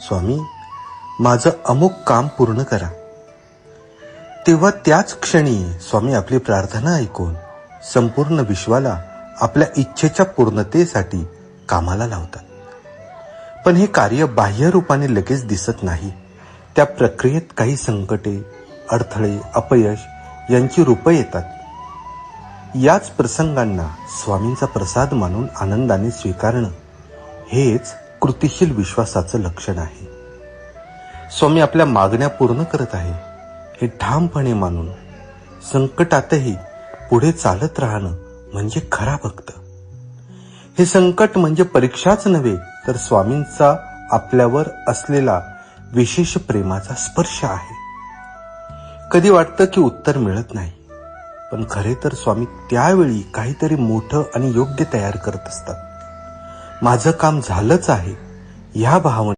स्वामी, माझं अमुक काम पूर्ण करा. तेव्हा त्याच क्षणी स्वामी आपली प्रार्थना ऐकून संपूर्ण विश्वाला आपल्या इच्छेच्या पूर्णतेसाठी कामाला लावतात. पण हे कार्य बाह्य रूपाने लगेच दिसत नाही. त्या प्रक्रियेत काही संकटे, अडथळे, अपयश यांची रूपं येतात. याच प्रसंगांना स्वामींचा प्रसाद मानून आनंदाने स्वीकारणं हेच कृतिशील विश्वासाचं लक्षण आहे. स्वामी आपल्या मागण्या पूर्ण करत आहे हे ठामपणे मानून संकटातही पुढे चालत राहणं म्हणजे खरा भक्त. हे संकट म्हणजे परीक्षाच नव्हे, तर स्वामींचा आपल्यावर असलेला विशेष प्रेमाचा स्पर्श आहे. कधी वाटतं की उत्तर मिळत नाही, पण खरे तर स्वामी त्यावेळी काहीतरी मोठं आणि योग्य तयार करत असतात. माझं काम झालंच आहे ह्या भावना